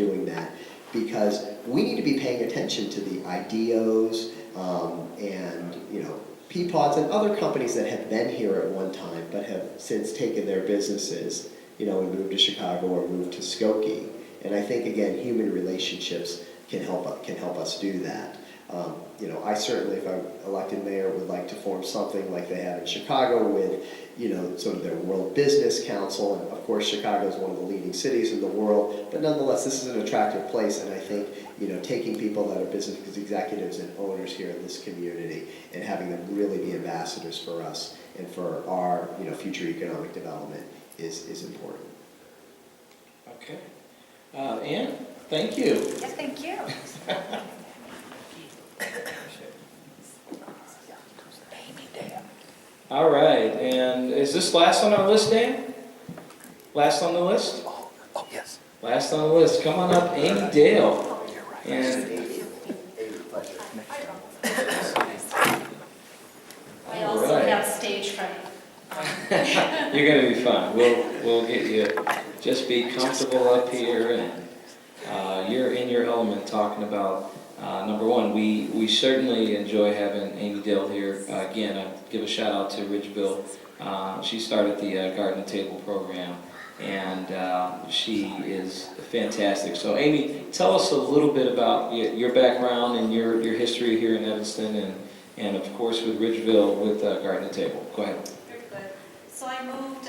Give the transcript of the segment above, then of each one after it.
doing that, because we need to be paying attention to the IDEOs and, you know, Peapods and other companies that have been here at one time but have since taken their businesses, you know, and moved to Chicago or moved to Skokie. And I think, again, human relationships can help us do that. You know, I certainly, if I'm elected mayor, would like to form something like they have in Chicago with, you know, sort of their World Business Council. And of course, Chicago is one of the leading cities in the world, but nonetheless, this is an attractive place. And I think, you know, taking people that are business executives and owners here in this community and having them really be ambassadors for us and for our, you know, future economic development is important. Okay. Ann, thank you. Yeah, thank you. All right, and is this last on our list, Dan? Last on the list? Oh, yes. Last on the list. Come on up, Amy Dale. And I also have stage fright. you're going to be fine. We'll get you. Just be comfortable up here, and you're in your element talking about. Number one, we certainly enjoy having Amy Dale here. Again, I give a shout out to Ridgeville. She started the Garden Table program, and she is fantastic. So Amy, tell us a little bit about your background and your history here in Evanston, and of course with Ridgeville with Garden Table. Go ahead. Very good. So I moved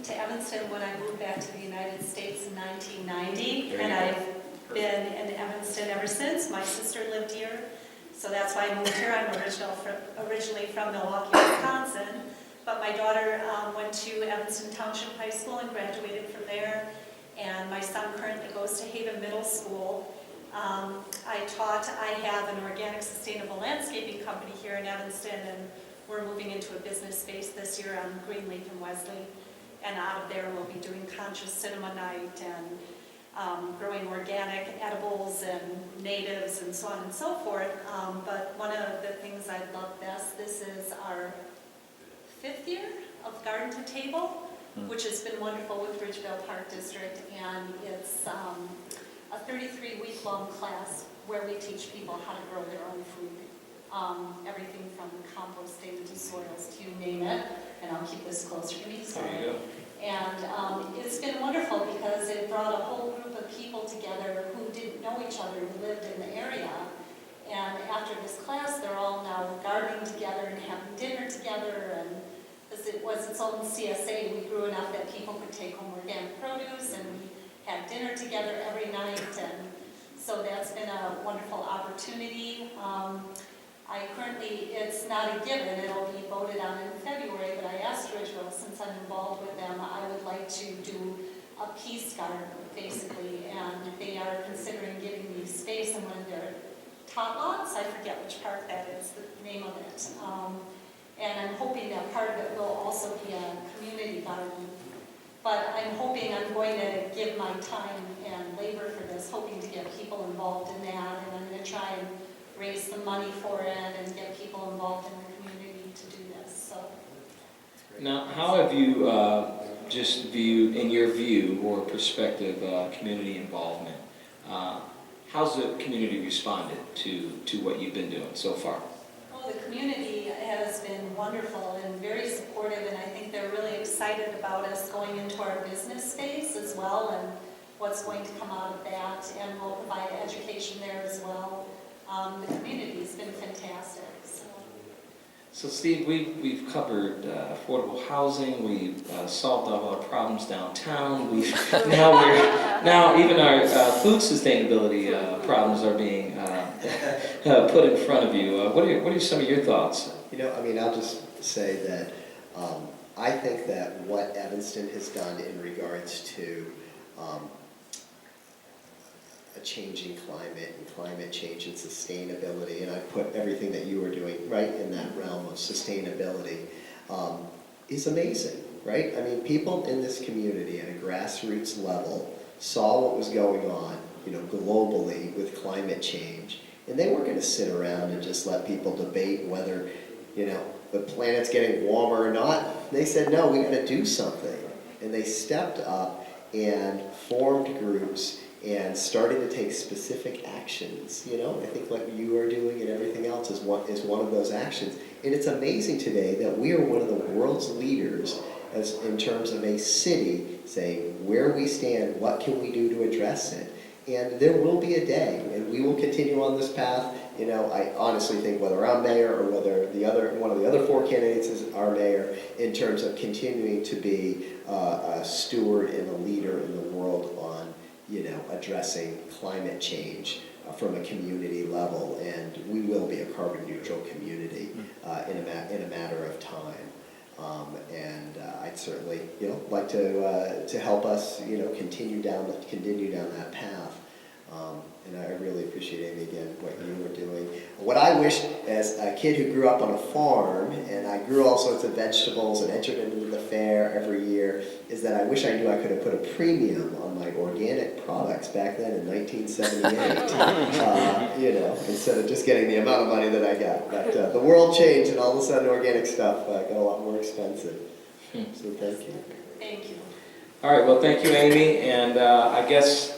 to Evanston when I moved back to the United States in 1990, and I've been in Evanston ever since. My sister lived here, so that's why I moved here. I'm originally from Milwaukee, Wisconsin, but my daughter went to Evanston Township High School and graduated from there, and my son currently goes to Haven Middle School. I have an organic sustainable landscaping company here in Evanston, and we're moving into a business space this year on Greenleaf and Wesley, and out of there we'll be doing conscious cinema night and growing organic edibles and natives and so on and so forth. But one of the things I love best, this is our 5th year of Garden to Table, which has been wonderful with Ridgeville Park District, and it's a 33-week-long class where we teach people how to grow their own food. Everything from composting to soils to you name it, and I'll keep this closer to me. Sorry. There you go. And it's been wonderful because it brought a whole group of people together who didn't know each other, who lived in the area. And after this class, they're all now gardening together and having dinner together. And as it was its own CSA, we grew enough that people could take home organic produce, and we had dinner together every night. And so that's been a wonderful opportunity. It's not a given, it'll be voted on in February, but I asked Ridgeville, since I'm involved with them, I would like to do a peace garden, basically, and they are considering giving me space in one of their tot lots. I forget which park that is, the name of it. And I'm hoping that part of it will also be a community garden. But I'm hoping I'm going to give my time and labor for this, hoping to get people involved in that, and I'm going to try and raise some money for it and get people involved in the community to do this. So. Now, how have you just viewed, in your view or perspective, community involvement? How's the community responded to what you've been doing so far? Well, the community has been wonderful and very supportive, and I think they're really excited about us going into our business space as well, and what's going to come out of that, and we'll provide education there as well. The community's been fantastic. So Steve, we've covered affordable housing. We've solved all our problems downtown. Now even our food sustainability problems are being put in front of you. What are some of your thoughts? You know, I mean, I'll just say that I think that what Evanston has done in regards to a changing climate and climate change and sustainability, and I put everything that you are doing right in that realm of sustainability, is amazing, right? I mean, people in this community at a grassroots level saw what was going on, you know, globally with climate change, and they weren't going to sit around and just let people debate whether, you know, the planet's getting warmer or not. They said, no, we got to do something, and they stepped up and formed groups and starting to take specific actions. You know, I think what you are doing and everything else is one of those actions. And it's amazing today that we are one of the world's leaders as in terms of a city saying where we stand, what can we do to address it. And there will be a day, and we will continue on this path. You know, I honestly think whether I'm mayor or whether one of the other 4 candidates is our mayor, in terms of continuing to be a steward and a leader in the world on, you know, addressing climate change from a community level, and we will be a carbon neutral community in a matter of time. I'd certainly, you know, like to help us, you know, continue down that path. And I really appreciate, Amy, again, what you were doing. What I wish, as a kid who grew up on a farm, and I grew all sorts of vegetables and entered into the fair every year, is that I wish I knew I could have put a premium on my organic products back then in 1978. You know, instead of just getting the amount of money that I got. But the world changed, and all of a sudden organic stuff got a lot more expensive. So thank you. Thank you. All right, well, thank you, Amy, and I guess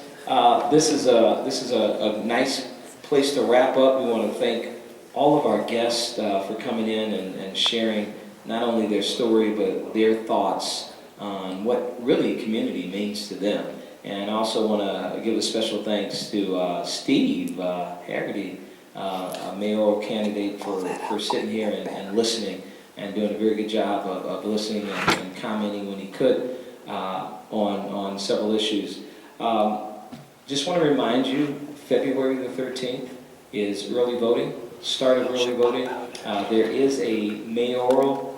this is a nice place to wrap up. We want to thank all of our guests for coming in and sharing not only their story, but their thoughts on what really community means to them. And I also want to give a special thanks to Steve Hagerty, a mayoral candidate, for sitting here and listening and doing a very good job of listening and commenting when he could on several issues. Just want to remind you, February the 13th is early voting, start of early voting. There is a mayoral